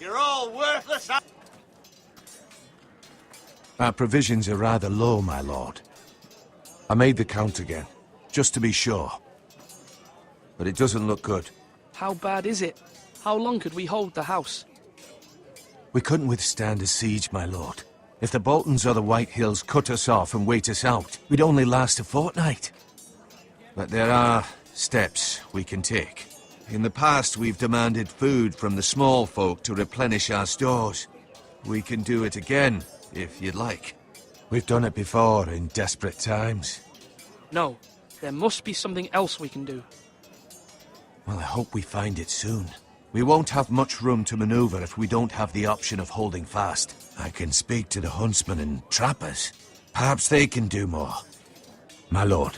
You're all worthless. Our provisions are rather low, my lord. I made the count again, just to be sure. But it doesn't look good. How bad is it? How long could we hold the house? We couldn't withstand a siege, my lord. If the Boltons or the White Hills cut us off and wait us out, we'd only last a fortnight. But there are steps we can take. In the past, we've demanded food from the small folk to replenish our stores. We can do it again, if you'd like. We've done it before in desperate times. No, there must be something else we can do. Well, I hope we find it soon. We won't have much room to maneuver if we don't have the option of holding fast. I can speak to the huntsmen and trappers. Perhaps they can do more. My lord.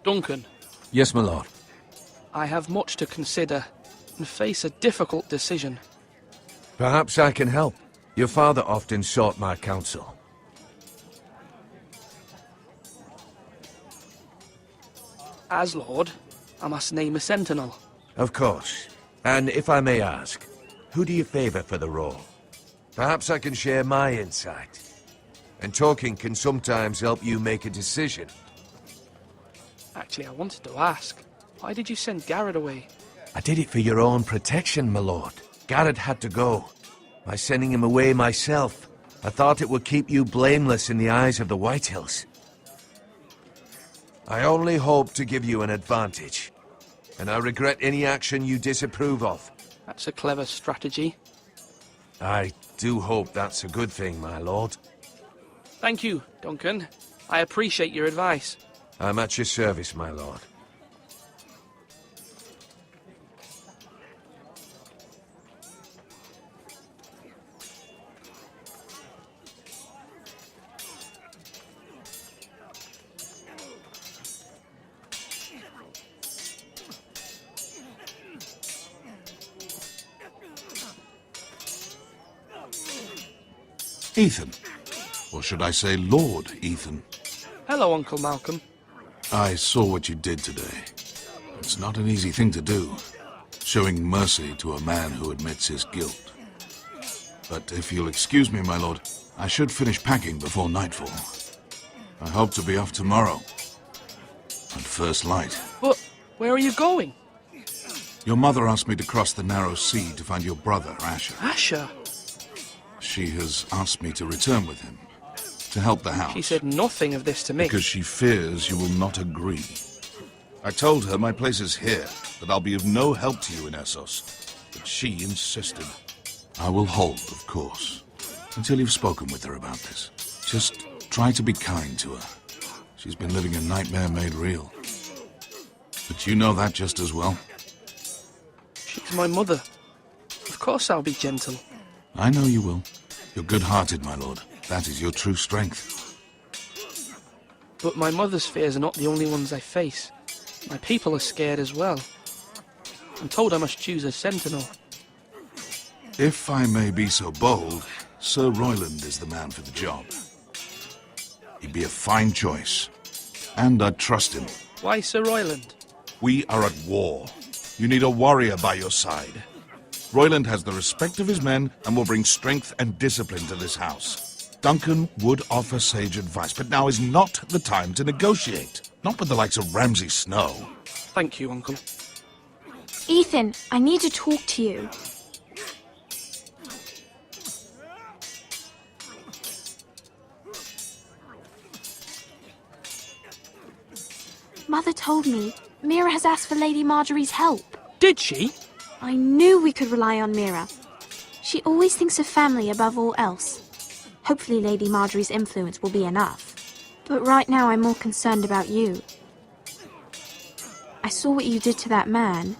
Duncan. Yes, my lord. I have much to consider and face a difficult decision. Perhaps I can help. Your father often sought my counsel. As Lord, I must name a sentinel. Of course. And if I may ask, who do you favor for the role? Perhaps I can share my insight. And talking can sometimes help you make a decision. Actually, I wanted to ask, why did you send Garrett away? I did it for your own protection, my lord. Garrett had to go. By sending him away myself, I thought it would keep you blameless in the eyes of the White Hills. I only hope to give you an advantage, and I regret any action you disapprove of. That's a clever strategy. I do hope that's a good thing, my lord. Thank you, Duncan. I appreciate your advice. I'm at your service, my lord. Ethan. Or should I say Lord Ethan? Hello, Uncle Malcolm. I saw what you did today. It's not an easy thing to do, showing mercy to a man who admits his guilt. But if you'll excuse me, my lord, I should finish packing before nightfall. I hope to be off tomorrow. At first light. But where are you going? Your mother asked me to cross the narrow sea to find your brother, Asher. Asher? She has asked me to return with him, to help the house. She said nothing of this to me. Because she fears you will not agree. I told her my place is here, that I'll be of no help to you in Essos. But she insisted. I will hold, of course, until you've spoken with her about this. Just try to be kind to her. She's been living a nightmare made real. But you know that just as well. She's my mother. Of course I'll be gentle. I know you will. You're good-hearted, my lord. That is your true strength. But my mother's fears are not the only ones I face. My people are scared as well. I'm told I must choose a sentinel. If I may be so bold, Sir Royland is the man for the job. He'd be a fine choice. And I'd trust him. Why Sir Royland? We are at war. You need a warrior by your side. Royland has the respect of his men and will bring strength and discipline to this house. Duncan would offer sage advice, but now is not the time to negotiate. Not with the likes of Ramsay Snow. Thank you, Uncle. Ethan, I need to talk to you. Mother told me Mira has asked for Lady Marjorie's help. Did she? I knew we could rely on Mira. She always thinks of family above all else. Hopefully Lady Marjorie's influence will be enough. But right now I'm more concerned about you. I saw what you did to that man.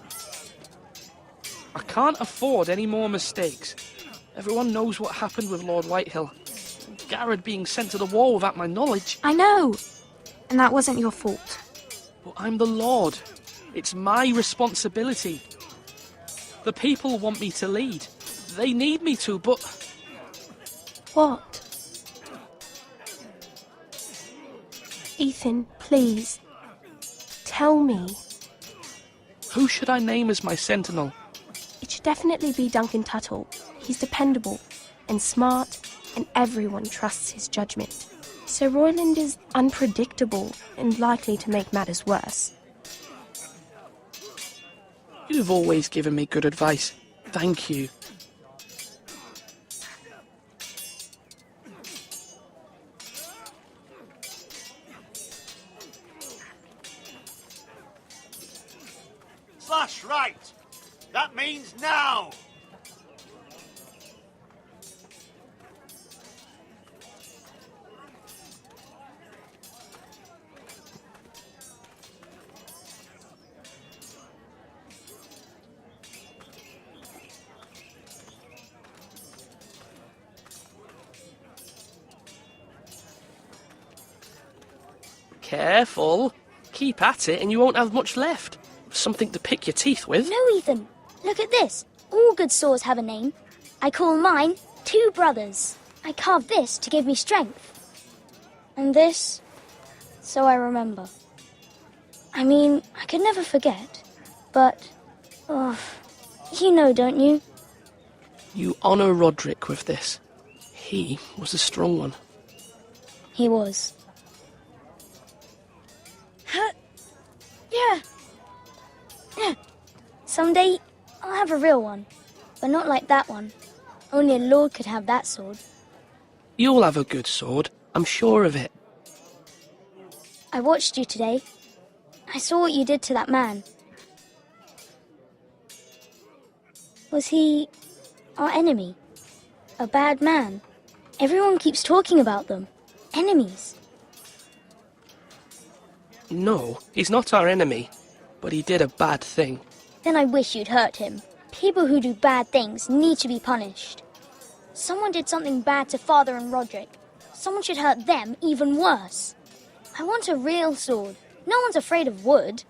I can't afford any more mistakes. Everyone knows what happened with Lord Whitehill. Garrett being sent to the war without my knowledge. I know. And that wasn't your fault. But I'm the Lord. It's my responsibility. The people want me to lead. They need me to, but... What? tell me. Who should I name as my sentinel? It should definitely be Duncan Tuttle. He's dependable and smart, and everyone trusts his judgment. Sir Royland is unpredictable and likely to make matters worse. You've always given me good advice. Thank you. Slash right. That means now. Careful. Keep at it and you won't have much left. Something to pick your teeth with. No, Ethan. Look at this. All good swords have a name. I call mine Two Brothers. I carved this to give me strength. And this, so I remember. I mean, I could never forget. But, you know, don't you? You honour Roderick with this. He was a strong one. He was. Yeah. Someday, I'll have a real one. But not like that one. Only a lord could have that sword. You'll have a good sword. I'm sure of it. I watched you today. I saw what you did to that man. Was he our enemy? A bad man? Everyone keeps talking about them. Enemies. No, he's not our enemy. But he did a bad thing. Then I wish you'd hurt him. People who do bad things need to be punished. Someone did something bad to Father and Roderick. Someone should hurt them even worse. I want a real sword. No one's afraid of wood.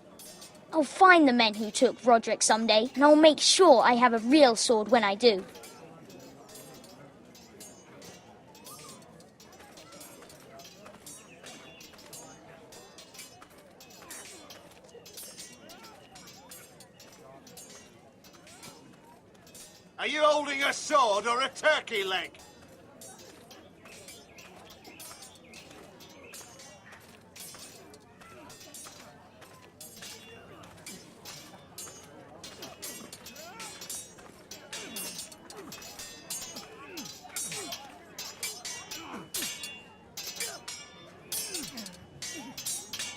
I'll find the men who took Roderick someday, and I'll make sure I have a real sword when I do. Are you holding a sword or a turkey leg?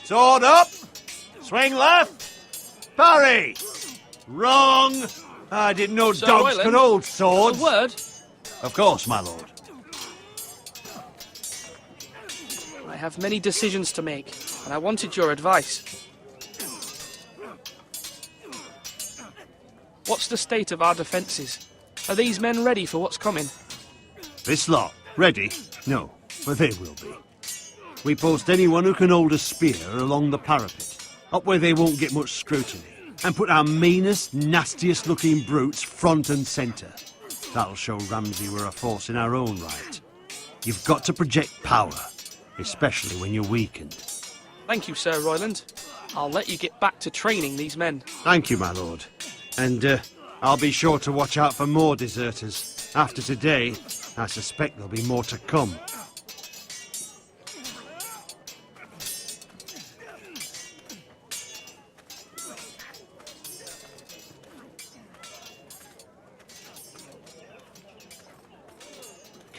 Sword up! Swing left! Parry! Wrong! I didn't know Sir dogs Royland, could hold swords. A word? Of course, my lord. I have many decisions to make, and I wanted your advice. What's the state of our defences? Are these men ready for what's coming? This lot, ready? No, but they will be. We post anyone who can hold a spear along the parapet, up where they won't get much scrutiny, and put our meanest, nastiest looking brutes front and centre. That'll show Ramsay we're a force in our own right. You've got to project power, especially when you're weakened. Thank you, Sir Royland. I'll let you get back to training these men. Thank you, my lord. And I'll be sure to watch out for more deserters. After today, I suspect there'll be more to come.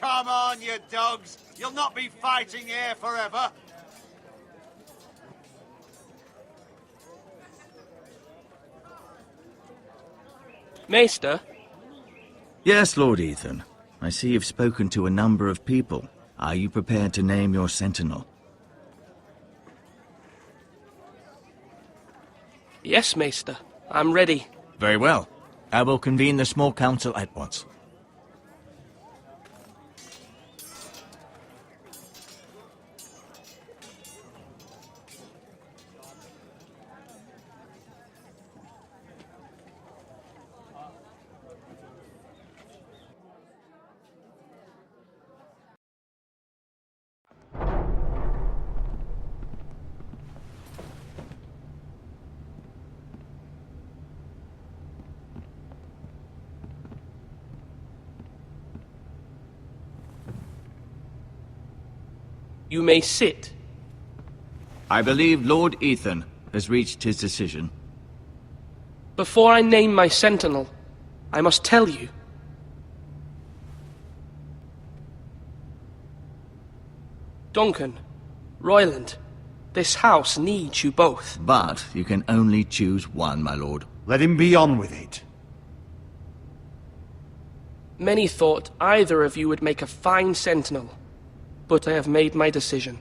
Come on, you dogs. You'll not be fighting here forever. Maester? Yes, Lord Ethan. I see you've spoken to a number of people. Are you prepared to name your sentinel? Yes, Maester. I'm ready. Very well. I will convene the small council at once. You may sit. I believe Lord Ethan has reached his decision. Before I name my sentinel, I must tell you. Duncan, Royland, this house needs you both. But you can only choose one, my lord. Let him be on with it. Many thought either of you would make a fine sentinel, but I have made my decision.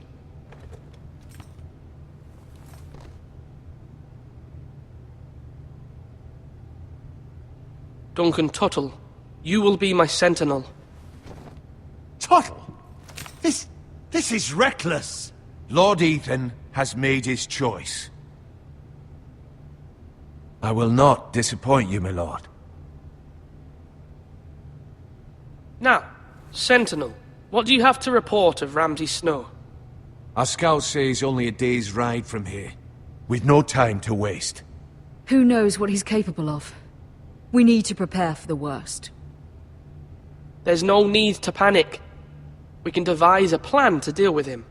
Duncan Tuttle, you will be my sentinel. Tuttle? This is reckless. Lord Ethan has made his choice. I will not disappoint you, my lord. Now, sentinel, what do you have to report of Ramsay Snow? Our scout says only a day's ride from here. We've no time to waste. Who knows what he's capable of? We need to prepare for the worst. There's no need to panic. We can devise a plan to deal with him.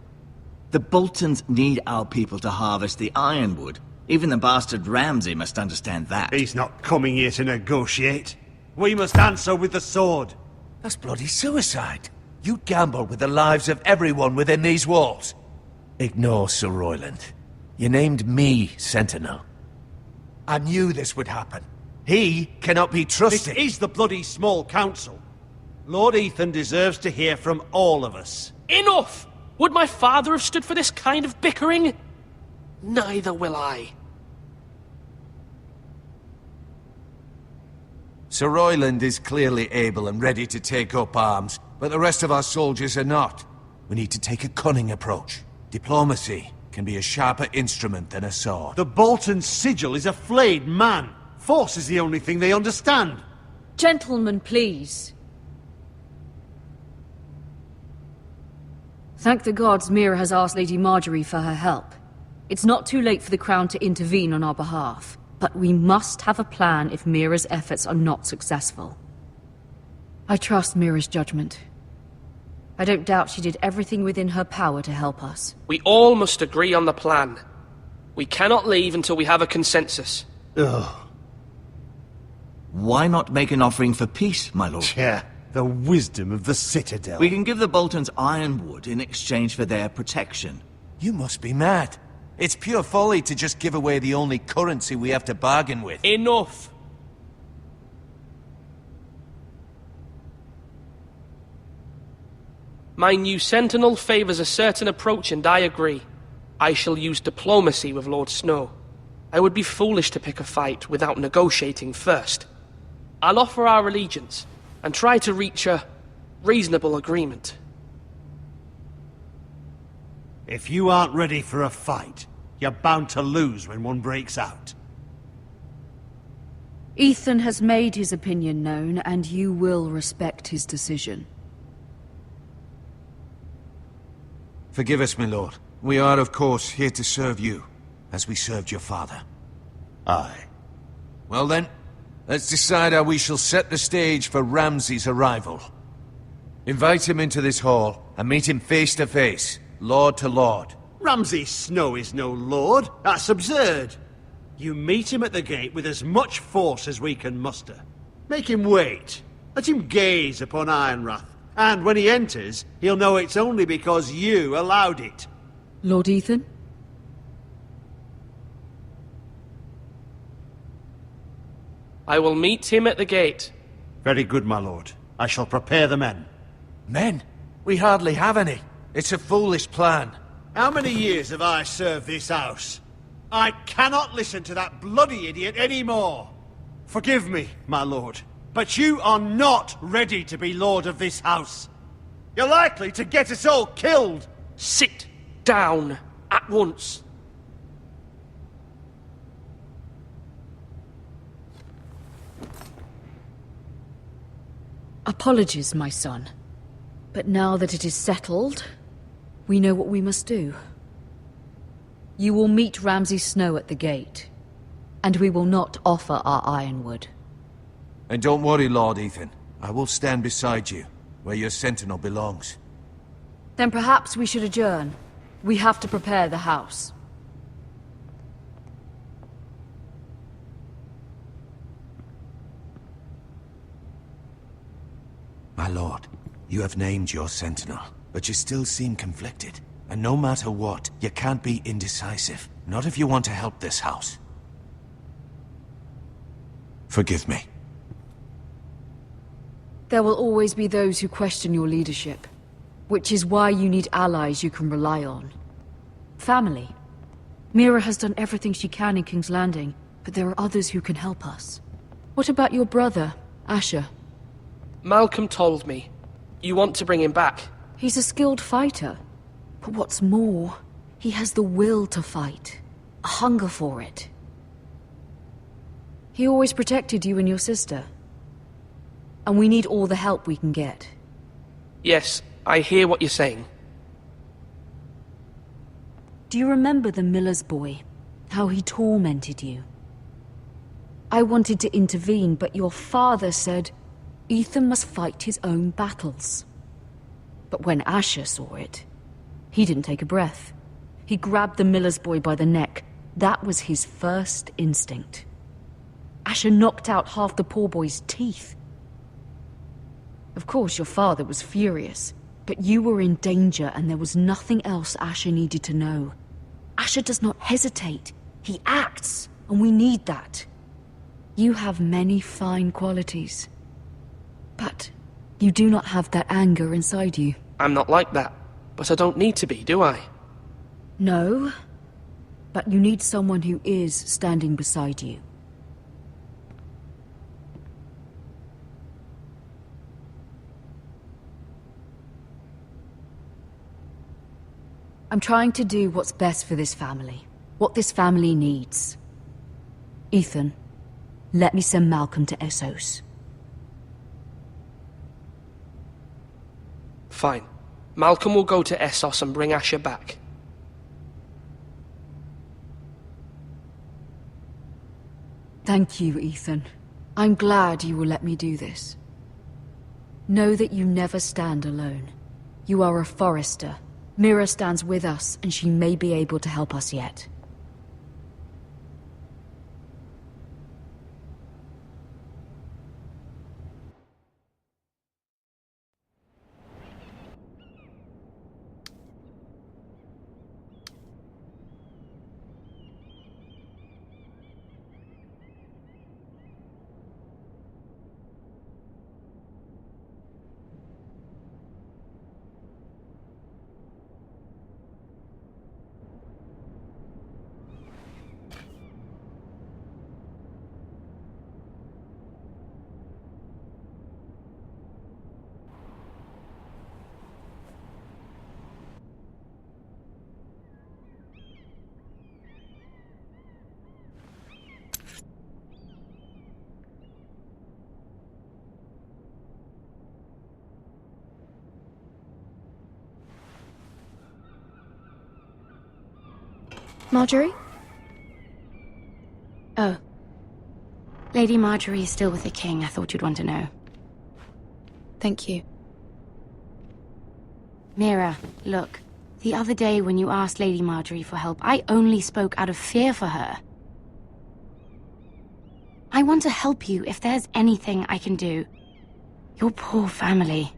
The Boltons need our people to harvest the ironwood. Even the bastard Ramsay must understand that. He's not coming here to negotiate. We must answer with the sword. That's bloody suicide. You gamble with the lives of everyone within these walls. Ignore Sir Royland. You named me Sentinel. I knew this would happen. He cannot be trusted. This is the bloody small council. Lord Ethan deserves to hear from all of us. Enough! Would my father have stood for this kind of bickering? Neither will I. Sir Royland is clearly able and ready to take up arms, but the rest of our soldiers are not. We need to take a cunning approach. Diplomacy can be a sharper instrument than a sword. The Bolton sigil is a flayed man. Force is the only thing they understand. Gentlemen, please. Thank the gods Mira has asked Lady Marjorie for her help. It's not too late for the Crown to intervene on our behalf, but we must have a plan if Mira's efforts are not successful. I trust Mira's judgment. I don't doubt she did everything within her power to help us. We all must agree on the plan. We cannot leave until we have a consensus. Ugh. Why not make an offering for peace, my lord? Yeah, the wisdom of the Citadel. We can give the Boltons ironwood in exchange for their protection. You must be mad. It's pure folly to just give away the only currency we have to bargain with. Enough! My new sentinel favors a certain approach, and I agree. I shall use diplomacy with Lord Snow. I would be foolish to pick a fight without negotiating first. I'll offer our allegiance, and try to reach a reasonable agreement. If you aren't ready for a fight, you're bound to lose when one breaks out. Ethan has made his opinion known, and you will respect his decision. Forgive us, my lord. We are, of course, here to serve you, as we served your father. Aye. Well then, let's decide how we shall set the stage for Ramsay's arrival. Invite him into this hall, and meet him face to face, lord to lord. Ramsay Snow is no lord. That's absurd. You meet him at the gate with as much force as we can muster. Make him wait. Let him gaze upon Ironrath. And when he enters, he'll know it's only because you allowed it. Lord Ethan? I will meet him at the gate. Very good, my lord. I shall prepare the men. Men? We hardly have any. It's a foolish plan. How many years have I served this house? I cannot listen to that bloody idiot anymore. Forgive me, my lord, but you are not ready to be lord of this house. You're likely to get us all killed. Sit down at once. Apologies, my son. But now that it is settled, we know what we must do. You will meet Ramsay Snow at the gate, and we will not offer our ironwood. And don't worry, Lord Ethan. I will stand beside you, where your sentinel belongs. Then perhaps we should adjourn. We have to prepare the house. My lord, you have named your sentinel, but you still seem conflicted. And no matter what, you can't be indecisive. Not if you want to help this house. Forgive me. There will always be those who question your leadership, which is why you need allies you can rely on. Family. Mira has done everything she can in King's Landing, but there are others who can help us. What about your brother, Asher? Malcolm told me. You want to bring him back? He's a skilled fighter. But what's more, he has the will to fight. A hunger for it. He always protected you and your sister. And we need all the help we can get. Yes, I hear what you're saying. Do you remember the miller's boy? How he tormented you? I wanted to intervene, but your father said Ethan must fight his own battles. But when Asher saw it, he didn't take a breath. He grabbed the miller's boy by the neck. That was his first instinct. Asher knocked out half the poor boy's teeth. Of course, your father was furious, but you were in danger and there was nothing else Asher needed to know. Asher does not hesitate. He acts, and we need that. You have many fine qualities, but you do not have that anger inside you. I'm not like that, but I don't need to be, do I? No, but you need someone who is standing beside you. I'm trying to do what's best for this family. What this family needs. Ethan, let me send Malcolm to Essos. Fine. Malcolm will go to Essos and bring Asher back. Thank you, Ethan. I'm glad you will let me do this. Know that you never stand alone. You are a Forrester. Mira stands with us, and she may be able to help us yet. Marjorie? Oh. Lady Marjorie is still with the king. I thought you'd want to know. Thank you. Mira, look. The other day when you asked Lady Marjorie for help, I only spoke out of fear for her. I want to help you if there's anything I can do. Your poor family.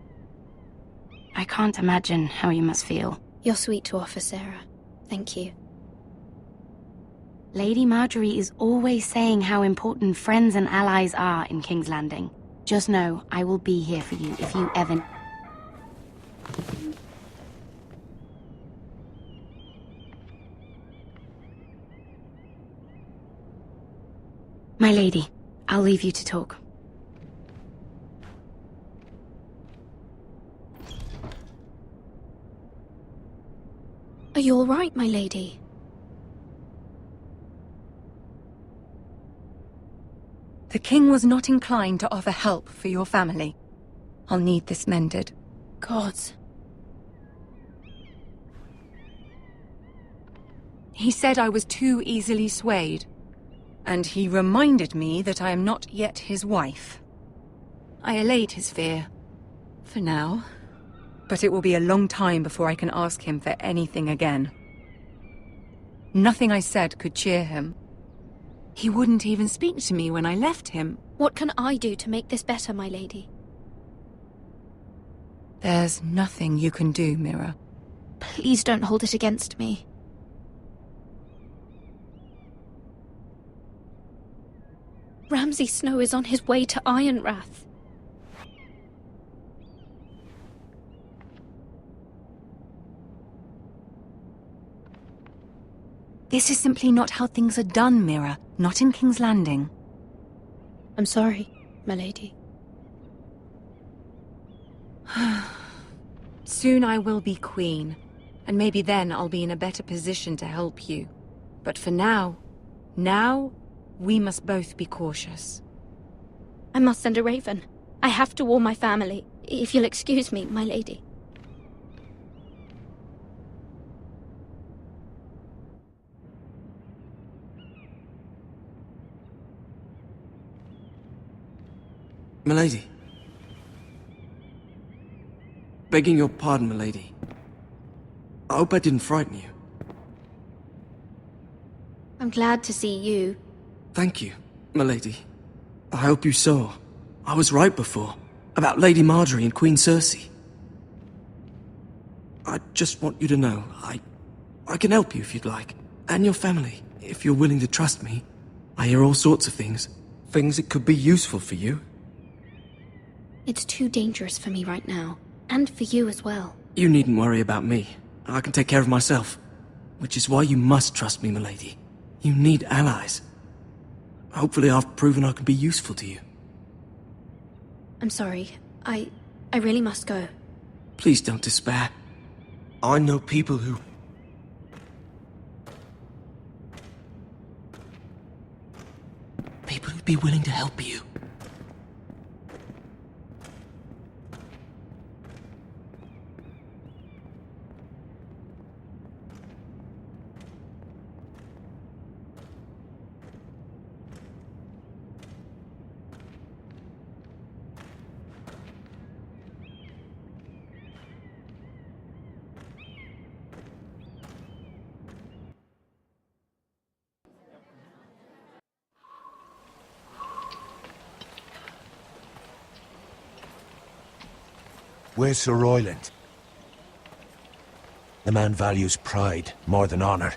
I can't imagine how you must feel. You're sweet to offer, Sarah. Thank you. Lady Marjorie is always saying how important friends and allies are in King's Landing. Just know, I will be here for you if you ever... My lady, I'll leave you to talk. Are you all right, my lady? The king was not inclined to offer help for your family. I'll need this mended. Gods. He said I was too easily swayed. And he reminded me that I am not yet his wife. I allayed his fear. For now. But it will be a long time before I can ask him for anything again. Nothing I said could cheer him. He wouldn't even speak to me when I left him. What can I do to make this better, my lady? There's nothing you can do, Mira. Please don't hold it against me. Ramsay Snow is on his way to Ironrath. This is simply not how things are done, Mira. Not in King's Landing. I'm sorry, my lady. Soon I will be queen, and maybe then I'll be in a better position to help you. But for now, we must both be cautious. I must send a raven. I have to warn my family. If you'll excuse me, my lady. Milady. Begging your pardon, milady. I hope I didn't frighten you. I'm glad to see you. Thank you, milady. I hope you saw. I was right before. About Lady Marjorie and Queen Cersei. I just want you to know, I can help you if you'd like. And your family, if you're willing to trust me. I hear all sorts of things. Things that could be useful for you. It's too dangerous for me right now. And for you as well. You needn't worry about me. I can take care of myself. Which is why you must trust me, milady. You need allies. Hopefully I've proven I can be useful to you. I'm sorry. I really must go. Please don't despair. I know people who'd be willing to help you. Where's Sir Royland? The man values pride more than honor.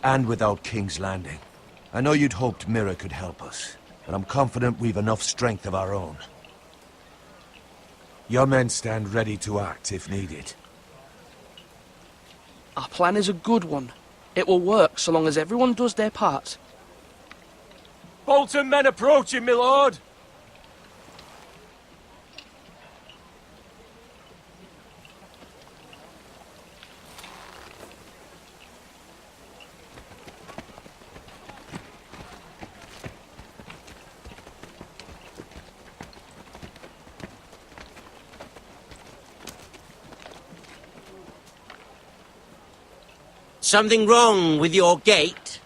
And without King's Landing. I know you'd hoped Mira could help us, but I'm confident we've enough strength of our own. Your men stand ready to act if needed. Our plan is a good one. It will work so long as everyone does their part. Bolton men approaching, my lord! Something wrong with your gate?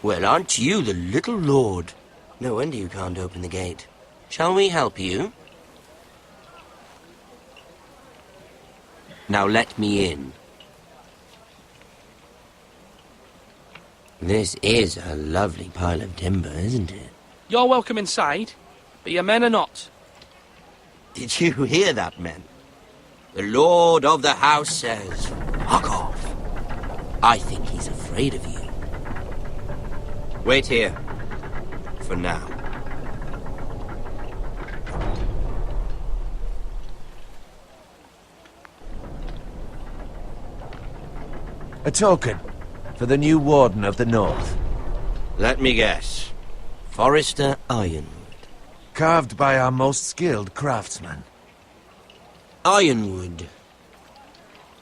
Well, aren't you the little lord? No wonder you can't open the gate. Shall we help you? Now let me in. This is a lovely pile of timber, isn't it? You're welcome inside, but your men are not. Did you hear that, men? The lord of the house says, fuck off. I think he's afraid of you. Wait here. For now. A token. For the new Warden of the North. Let me guess. Forrester Ironwood. Carved by our most skilled craftsman. Ironwood.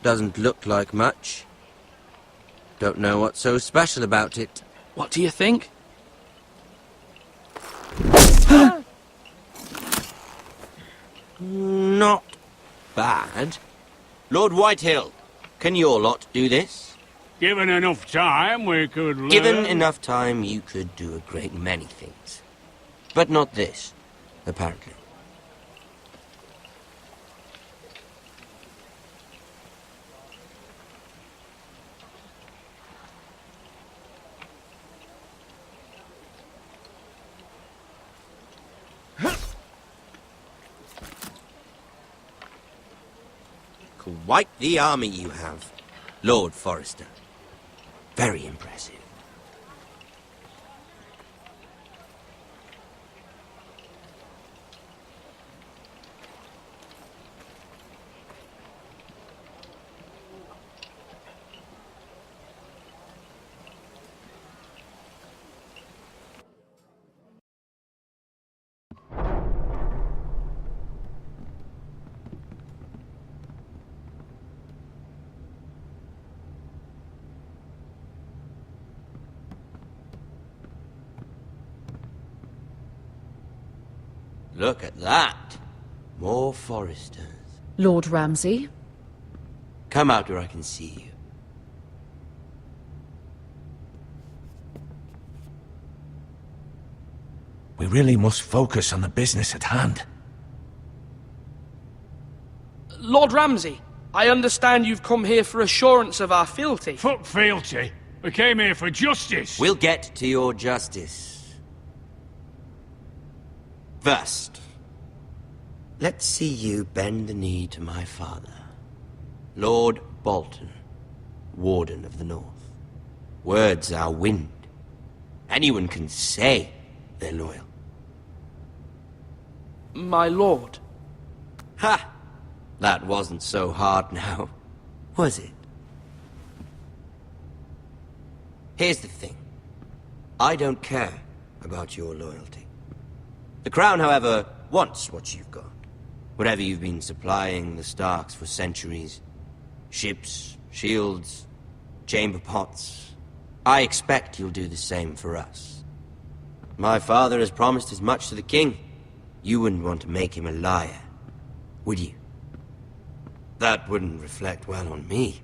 Doesn't look like much. Don't know what's so special about it. What do you think? Not bad. Lord Whitehill, Can your lot do this? Given enough time, we could learn... Given enough time, you could do a great many things. But not this, apparently. Quite the army you have, Lord Forrester. Very impressive. Look at that. More Forresters. Lord Ramsay? Come out where I can see you. We really must focus on the business at hand. Lord Ramsay, I understand you've come here for assurance of our fealty. Fuck fealty. We came here for justice. We'll get to your justice. First, let's see you bend the knee to my father, Lord Bolton, Warden of the North. Words are wind. Anyone can say they're loyal. My lord. Ha! That wasn't so hard now, was it? Here's the thing. I don't care about your loyalty. The Crown, however, wants what you've got. Whatever you've been supplying the Starks for centuries. Ships, shields, chamber pots. I expect you'll do the same for us. My father has promised as much to the king. You wouldn't want to make him a liar, would you? That wouldn't reflect well on me.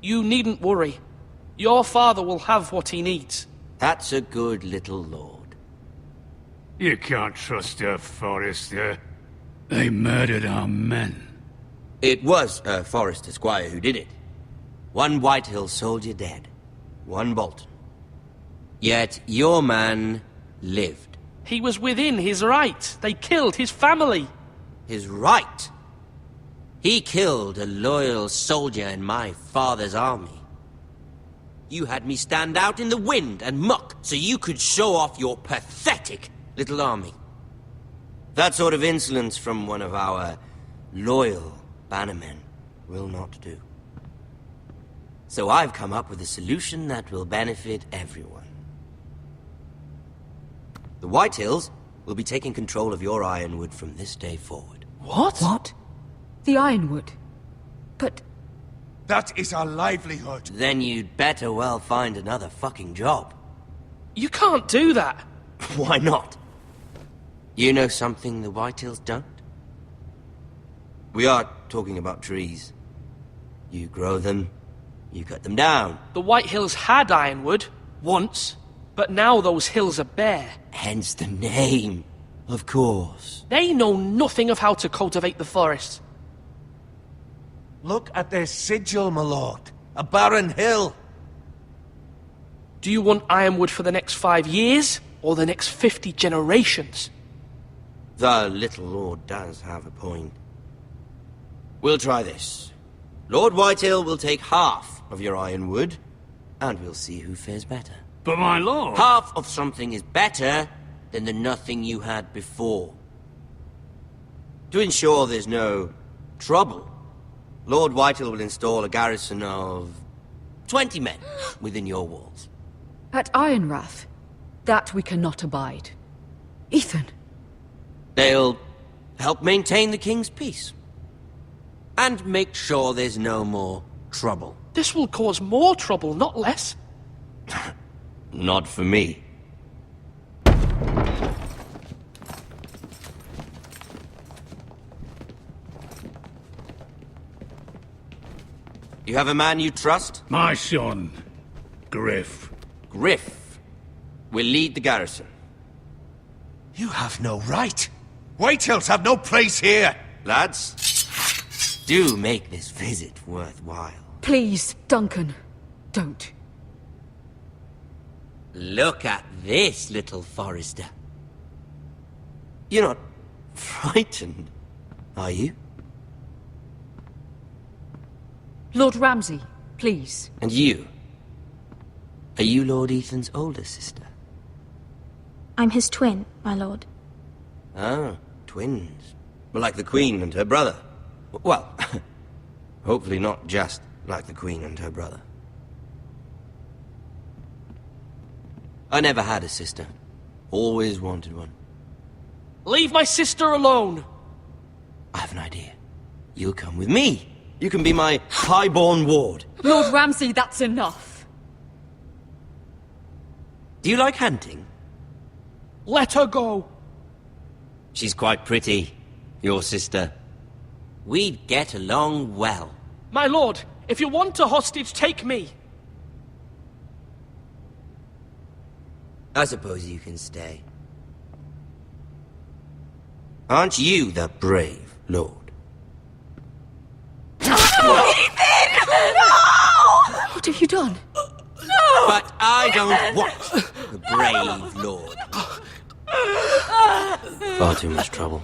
You needn't worry. Your father will have what he needs. That's a good little lord. You can't trust her, Forrester. They murdered our men. It was a Forrester squire who did it. One Whitehill soldier dead. One Bolton. Yet your man lived. He was within his right. They killed his family. His right? He killed a loyal soldier in my father's army. You had me stand out in the wind and muck so you could show off your pathetic little army. That sort of insolence from one of our loyal bannermen will not do. So I've come up with a solution that will benefit everyone. The Whitehills will be taking control of your ironwood from this day forward. What? What? The Ironwood? But... That is our livelihood. Then you'd better well find another fucking job. You can't do that. Why not? You know something the Whitehills don't? We are talking about trees. You grow them, you cut them down. The Whitehills had ironwood, once, but now those hills are bare. Hence the name, of course. They know nothing of how to cultivate the forest. Look at their sigil, my lord. A barren hill. Do you want ironwood for the next 5 years, or the next 50 generations? The little lord does have a point. We'll try this. Lord Whitehill will take half of your ironwood, and we'll see who fares better. But my lord... Half of something is better than the nothing you had before. To ensure there's no trouble, Lord Whitehill will install a garrison of 20 men within your walls. At Ironrath? That we cannot abide. Ethan! They'll help maintain the king's peace. And make sure there's no more trouble. This will cause more trouble, not less. Not for me. Do you have a man you trust? My son, Griff. Griff will lead the garrison. You have no right. Whitehills have no place here. Lads, do make this visit worthwhile. Please, Duncan, don't. Look at this, little Forrester. You're not frightened, are you? Lord Ramsay, please. And you? Are you Lord Ethan's older sister? I'm his twin, my lord. Ah, twins. Like the Queen and her brother. Well, hopefully not just like the Queen and her brother. I never had a sister. Always wanted one. Leave my sister alone! I have an idea. You'll come with me. You can be my highborn ward. Lord Ramsay, that's enough. Do you like hunting? Let her go! She's quite pretty, your sister. We'd get along well. My lord, if you want a hostage, take me. I suppose you can stay. Aren't you the brave lord? Ethan! No! What have you done? No! But I don't want the brave lord. Far too much trouble.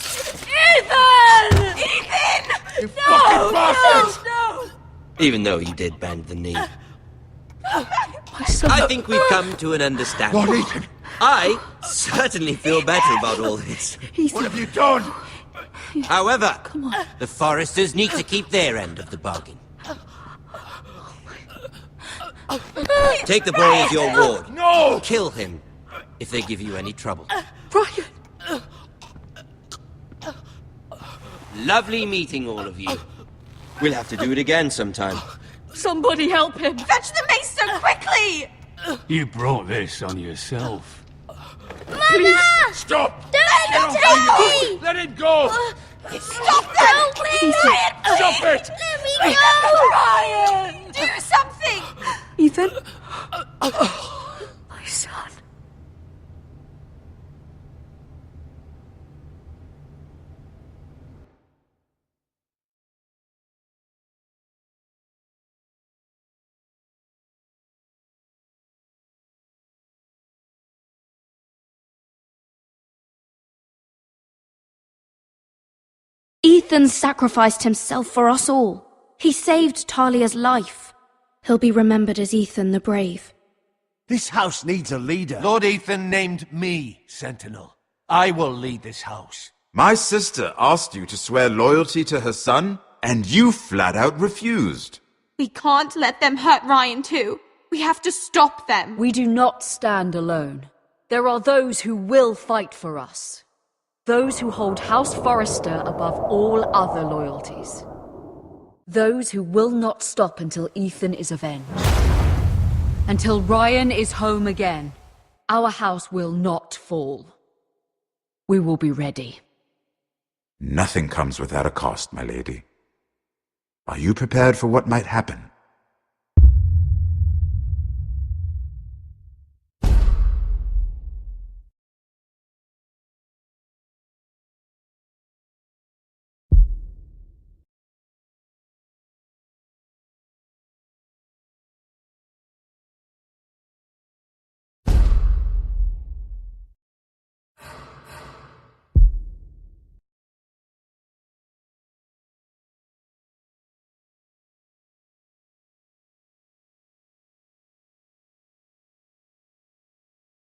Ethan! Ethan! You fucking bastard! No! Even though you did bend the knee. My son... I think we've come to an understanding. Lord Ethan! I certainly feel better about all this. Ethan. What have you done? However, the Forresters need to keep their end of the bargain. Take the boy as your ward. No! Kill him if they give you any trouble. Brian! Lovely meeting all of you. We'll have to do it again sometime. Somebody help him! Fetch the mace so quickly! You brought this on yourself. Mama! Stop! Don't take me! Let him go! Stop them! Help me! Stop it! Let me go! Brian! Do something! Ethan? My son. Ethan sacrificed himself for us all. He saved Talia's life. He'll be remembered as Ethan the Brave. This house needs a leader. Lord Ethan named me Sentinel. I will lead this house. My sister asked you to swear loyalty to her son, and you flat out refused. We can't let them hurt Ryan too. We have to stop them. We do not stand alone. There are those who will fight for us. Those who hold House Forrester above all other loyalties. Those who will not stop until Ethan is avenged. Until Ryan is home again, our house will not fall. We will be ready. Nothing comes without a cost, my lady. Are you prepared for what might happen?